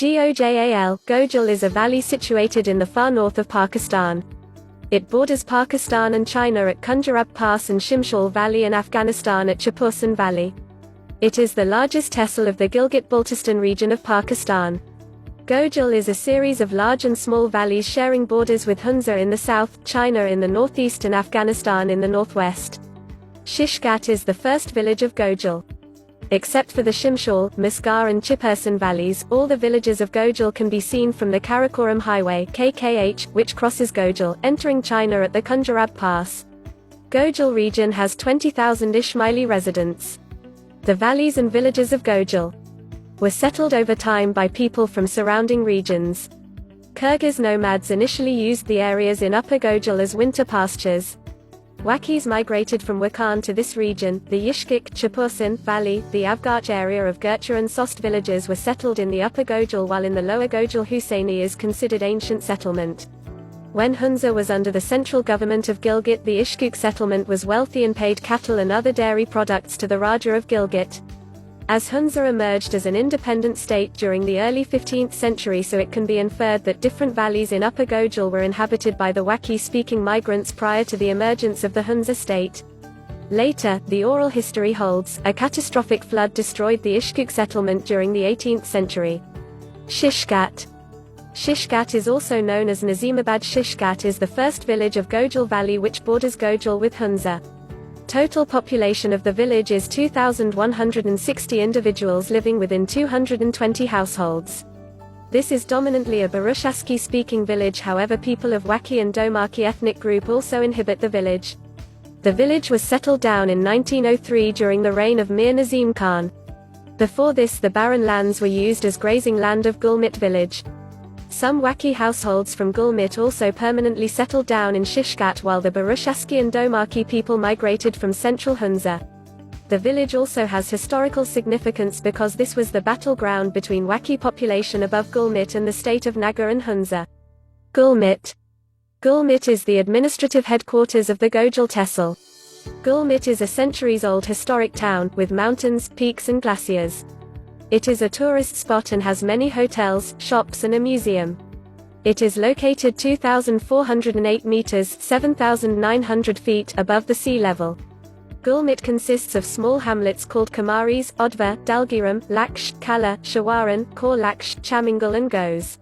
Gojal, Gojal is a valley situated in the far north of Pakistan. It borders Pakistan and China at Khunjerab Pass and Shimshal Valley and Afghanistan at Chapursan Valley. It is the largest tehsil of the Gilgit-Baltistan region of Pakistan. Gojal is a series of large and small valleys sharing borders with Hunza in the south, China in the northeast and Afghanistan in the northwest. Shishgat is the first village of Gojal. Except for the Shimshal, Musgar and Chapursan valleys, all the villages of Gojal can be seen from the Karakoram Highway (KKH), which crosses Gojal, entering China at the Khunjerab Pass. Gojal region has 20,000 Ismaili residents. The valleys and villages of Gojal were settled over time by people from surrounding regions. Kyrgyz nomads initially used the areas in Upper Gojal as winter pastures. Wakis migrated from Wakhan to this region. The Yishkik, Chapursan Valley, the Avgach area of Gurcha and Sost villages were settled in the Upper Gojal, while in the Lower Gojal Husseini is considered ancient settlement. When Hunza was under the central government of Gilgit, the Ishkuk settlement was wealthy and paid cattle and other dairy products to the Raja of Gilgit. As Hunza emerged as an independent state during the early 15th century, so it can be inferred that different valleys in Upper Gojal were inhabited by the Waki-speaking migrants prior to the emergence of the Hunza state. Later, the oral history holds, a catastrophic flood destroyed the Ishkuk settlement during the 18th century. Shishgat. Shishgat is also known as Nazimabad. Shishgat is the first village of Gojal Valley which borders Gojal with Hunza. Total population of the village is 2,160 individuals living within 220 households. This is dominantly a Burushaski-speaking village, however people of Waki and Domaki ethnic group also inhabit the village. The village was settled down in 1903 during the reign of Mir Nazim Khan. Before this, the barren lands were used as grazing land of Gulmit village. Some Waki households from Gulmit also permanently settled down in Shishgat, while the Burushaski and Domaki people migrated from central Hunza. The village also has historical significance because this was the battleground between Waki population above Gulmit and the state of Nagar and Hunza. Gulmit. Gulmit is the administrative headquarters of the Gojal tehsil. Gulmit is a centuries-old historic town, with mountains, peaks and glaciers. It is a tourist spot and has many hotels, shops and a museum. It is located 2,408 meters (7,900 feet) above the sea level. Gulmit consists of small hamlets called Kamaris, Odva, Dalgiram, Laksh, Kala, Shawaran, Kor Laksh, Chamingal and Goz.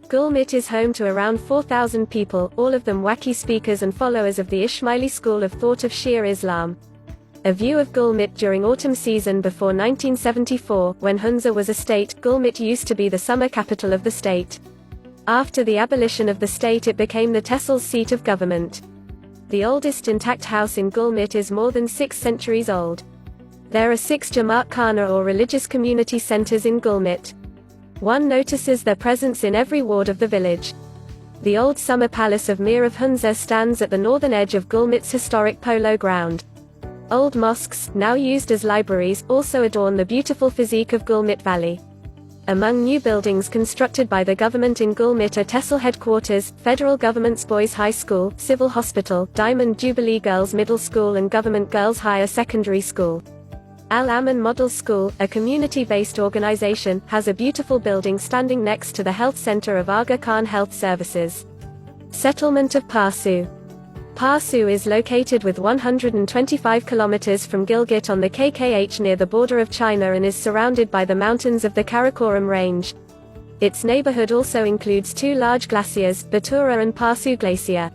Gulmit is home to around 4,000 people, all of them Waki speakers and followers of the Ismaili school of thought of Shia Islam. A view of Gulmit during autumn season before 1974, when Hunza was a state. Gulmit used to be the summer capital of the state. After the abolition of the state, it became the tehsil's seat of government. The oldest intact house in Gulmit is more than 6 centuries old. There are 6 Jamaat Khana or religious community centers in Gulmit. One notices their presence in every ward of the village. The old summer palace of Mir of Hunza stands at the northern edge of Gulmit's historic polo ground. Old mosques, now used as libraries, also adorn the beautiful physique of Gulmit Valley. Among new buildings constructed by the government in Gulmit are tehsil headquarters, federal government's Boys High School, Civil Hospital, Diamond Jubilee Girls Middle School and Government Girls Higher Secondary School. Al-Aman Model School, a community-based organization, has a beautiful building standing next to the health center of Aga Khan Health Services. Settlement of Parsu. Parsu is located with 125 kilometers from Gilgit on the KKH near the border of China and is surrounded by the mountains of the Karakoram range. Its neighborhood also includes 2 large glaciers, Batura and Parsu Glacier.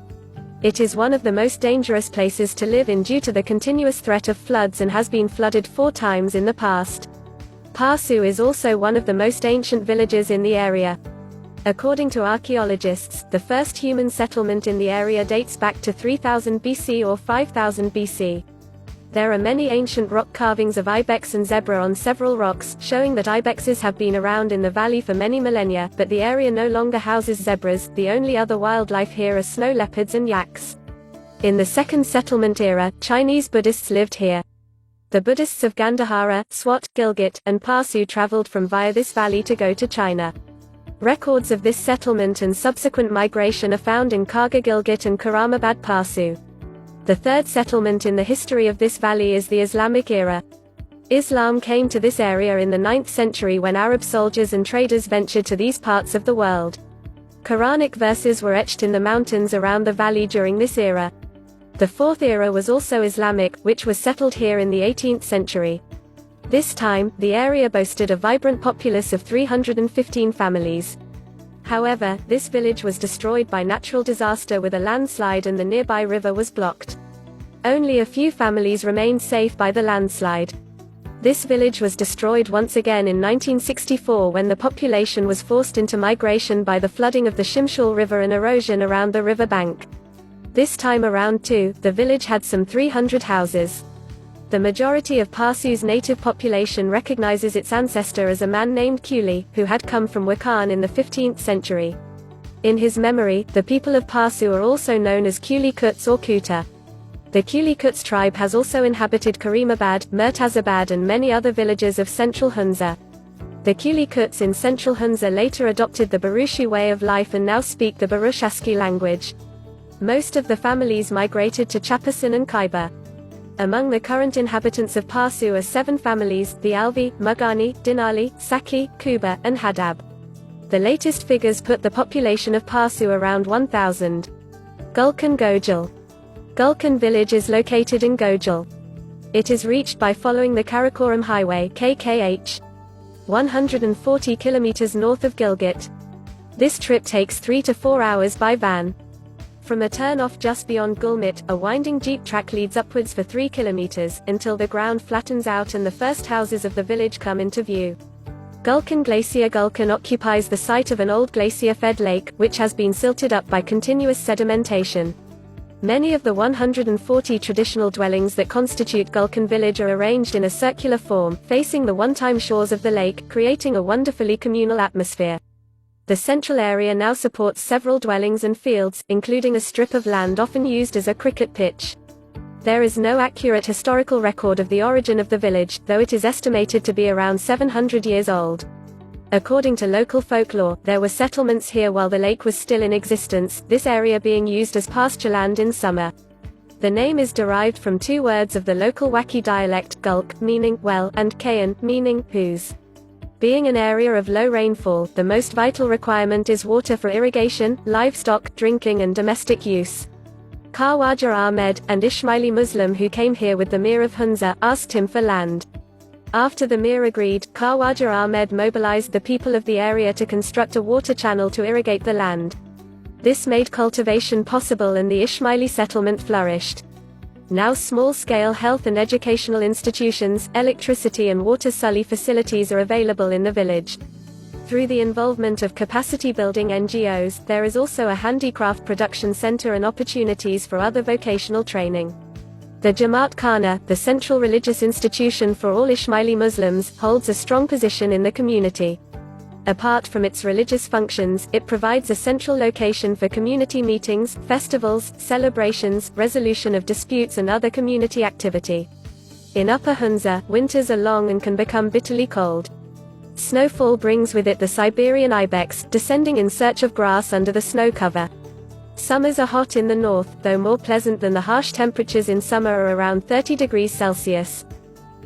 It is one of the most dangerous places to live in due to the continuous threat of floods and has been flooded 4 times in the past. Parsu is also one of the most ancient villages in the area. According to archaeologists, the first human settlement in the area dates back to 3000 BC or 5000 BC. There are many ancient rock carvings of ibex and zebra on several rocks, showing that ibexes have been around in the valley for many millennia, but the area no longer houses zebras. The only other wildlife here are snow leopards and yaks. In the second settlement era, Chinese Buddhists lived here. The Buddhists of Gandhara, Swat, Gilgit, and Parsu traveled from via this valley to go to China. Records of this settlement and subsequent migration are found in Karga Gilgit and Karamabad Parsu. The third settlement in the history of this valley is the Islamic era. Islam came to this area in the 9th century when Arab soldiers and traders ventured to these parts of the world. Quranic verses were etched in the mountains around the valley during this era. The 4th era was also Islamic, which was settled here in the 18th century. This time, the area boasted a vibrant populace of 315 families. However, this village was destroyed by natural disaster with a landslide and the nearby river was blocked. Only a few families remained safe by the landslide. This village was destroyed once again in 1964 when the population was forced into migration by the flooding of the Shimshal River and erosion around the river bank. This time around too, the village had some 300 houses. The majority of Parsu's native population recognizes its ancestor as a man named Kuli, who had come from Wakhan in the 15th century. In his memory, the people of Parsu are also known as Kuli Kuts or Kuta. The Kuli Kuts tribe has also inhabited Karimabad, Murtazabad and many other villages of central Hunza. The Kuli Kuts in central Hunza later adopted the Barushu way of life and now speak the Barushaski language. Most of the families migrated to Chapasan and Khyber. Among the current inhabitants of Parsu are 7 families, the Alvi, Mugani, Dinali, Saki, Kuba, and Hadab. The latest figures put the population of Parsu around 1,000. Gulkan Gojal. Gulkan village is located in Gojal. It is reached by following the Karakoram Highway (KKH), 140 kilometers north of Gilgit. This trip takes 3 to 4 hours by van. From a turn-off just beyond Gulmit, a winding jeep track leads upwards for 3 kilometers, until the ground flattens out and the first houses of the village come into view. Gulkan Glacier Gulkan occupies the site of an old glacier-fed lake, which has been silted up by continuous sedimentation. Many of the 140 traditional dwellings that constitute Gulkan village are arranged in a circular form, facing the one-time shores of the lake, creating a wonderfully communal atmosphere. The central area now supports several dwellings and fields, including a strip of land often used as a cricket pitch. There is no accurate historical record of the origin of the village, though it is estimated to be around 700 years old. According to local folklore, there were settlements here while the lake was still in existence, this area being used as pastureland in summer. The name is derived from 2 words of the local Waki dialect, gulk, meaning well, and kayan, meaning whose. Being an area of low rainfall, the most vital requirement is water for irrigation, livestock, drinking and domestic use. Khawaja Ahmed, an Ismaili Muslim who came here with the Mir of Hunza, asked him for land. After the Mir agreed, Khawaja Ahmed mobilized the people of the area to construct a water channel to irrigate the land. This made cultivation possible and the Ismaili settlement flourished. Now small-scale health and educational institutions, electricity and water sully facilities are available in the village. Through the involvement of capacity-building NGOs, there is also a handicraft production center and opportunities for other vocational training. The Jamaat Khana, the central religious institution for all Ismaili Muslims, holds a strong position in the community. Apart from its religious functions, it provides a central location for community meetings, festivals, celebrations, resolution of disputes and other community activity. In Upper Hunza, winters are long and can become bitterly cold. Snowfall brings with it the Siberian ibex, descending in search of grass under the snow cover. Summers are hot in the north, though more pleasant than the harsh temperatures in summer are around 30 degrees Celsius.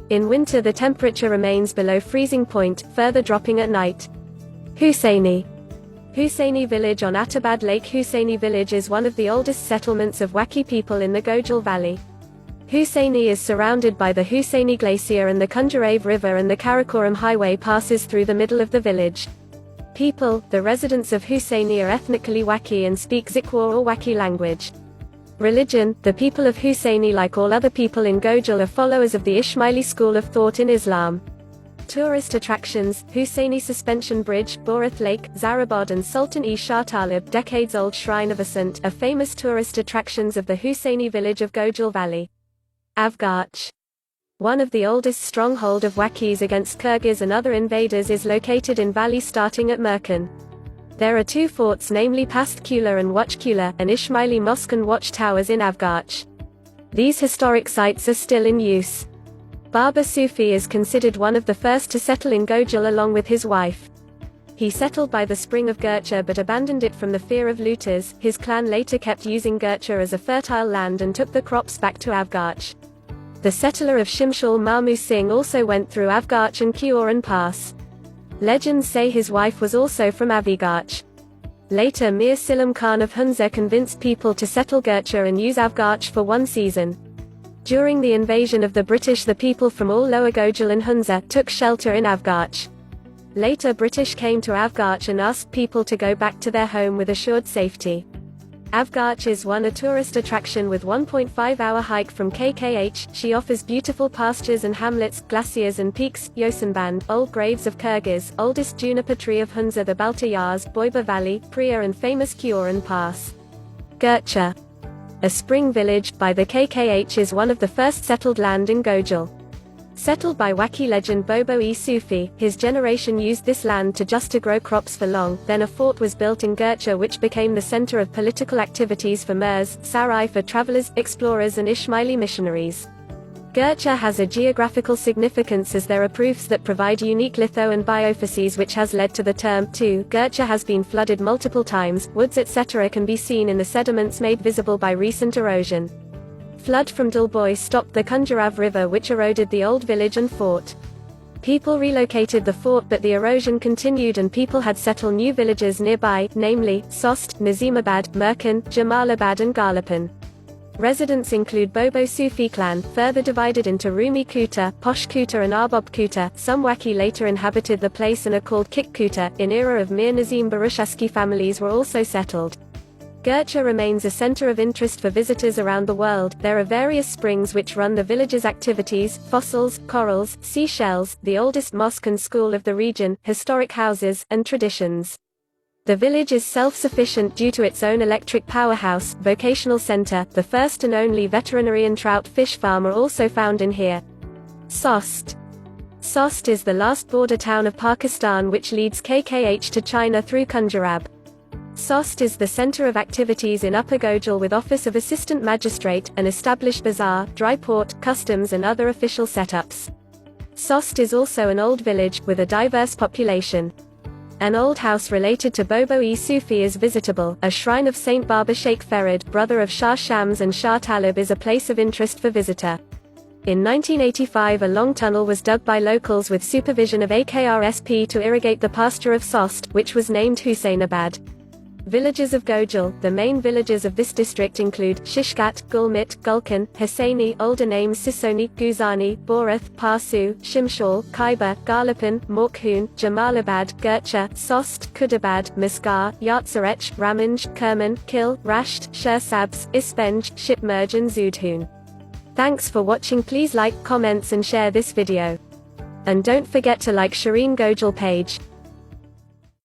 In winter the temperature remains below freezing point, further dropping at night. Husseini. Husseini village on Atabad Lake. Husseini village is one of the oldest settlements of Waki people in the Gojal Valley. Husseini is surrounded by the Husseini Glacier and the Kunjarave River, and the Karakoram Highway passes through the middle of the village. People, the residents of Husseini, are ethnically Waki and speak Zikwa or Waki language. Religion, the people of Husseini, like all other people in Gojal, are followers of the Ismaili school of thought in Islam. Tourist attractions, Husseini Suspension Bridge, Borath Lake, Zarabad and Sultan-e Shah Talib, decades-old shrine of Asant, are famous tourist attractions of the Husseini village of Gojal Valley. Avgarch. One of the oldest stronghold of Wakis against Kyrgyz and other invaders, is located in valley starting at Merkin. There are 2 forts, namely Past Kula and Watch Kula, and Ismaili mosque and watchtowers in Avgarch. These historic sites are still in use. Baba Sufi is considered one of the first to settle in Gojal along with his wife. He settled by the spring of Gercha but abandoned it from the fear of looters. His clan later kept using Gercha as a fertile land and took the crops back to Avgarch. The settler of Shimshal Mahmud Singh also went through Avgarch and Kyoran Pass. Legends say his wife was also from Avigarch. Later Mir Silam Khan of Hunza convinced people to settle Gurcha and use Avgarch for one season. During the invasion of the British, the people from all Lower Gojal and Hunza took shelter in Avgarch. Later British came to Avgarch and asked people to go back to their home with assured safety. Avgarch is a tourist attraction with 1.5-hour hike from KKH. She offers beautiful pastures and hamlets, glaciers and peaks, Yosenband, old graves of Kyrgyz, oldest juniper tree of Hunza, the Balta Yars, Boiba Valley, Priya and famous Kyoran Pass. Gurcha, a spring village by the KKH, is one of the first settled land in Gojal. Settled by Waki legend Bobo-e Sufi, his generation used this land to grow crops for long. Then a fort was built in Gurcha which became the center of political activities for Mers, Sarai for travelers, explorers and Ismaili missionaries. Gurcha has a geographical significance as there are proofs that provide unique litho and biophyses, which has led to the term, too. Gurcha has been flooded multiple times, woods etc. can be seen in the sediments made visible by recent erosion. Flood from Dalboy stopped the Kunjarav River which eroded the old village and fort. People relocated the fort but the erosion continued and people had settled new villages nearby, namely, Sost, Nazimabad, Merkan, Jamalabad and Galapan. Residents include Bobo Sufi clan, further divided into Rumi Kuta, Posh Kuta and Arbob Kuta. Some Waki later inhabited the place and are called Kik Kuta. In era of Mir Nazim Barushaski families were also settled. Gurcha remains a center of interest for visitors around the world. There are various springs which run the village's activities, fossils, corals, seashells, the oldest mosque and school of the region, historic houses, and traditions. The village is self-sufficient due to its own electric powerhouse, vocational center. The first and only veterinary and trout fish farm are also found in here. Sost. Sost is the last border town of Pakistan which leads KKH to China through Kunjarab. Sost is the center of activities in Upper Gojal with Office of Assistant Magistrate, an established bazaar, dry port, customs and other official setups. Sost is also an old village, with a diverse population. An old house related to Bobo-e Sufi is visitable. A shrine of Saint Baba Sheikh Ferid, brother of Shah Shams and Shah Talib, is a place of interest for visitor. In 1985 a long tunnel was dug by locals with supervision of AKRSP to irrigate the pasture of Sost, which was named Husainabad. Villages of Gojal. The main villages of this district include Shishkat, Gulmit, Gulkan, Hosseini, older names Sisoni, Guzani, Borath, Parsu, Shimshal, Khyber, Galapan, Morkhun, Jamalabad, Gurcha, Sost, Kudabad, Musgar, Yatsarech, Ramanj, Kerman, Kil, Rasht, Shersabs, Ispenj, Shipmerj and Zudhun. Thanks for watching. Please like, comments and share this video. And don't forget to like Shireen Gojal page.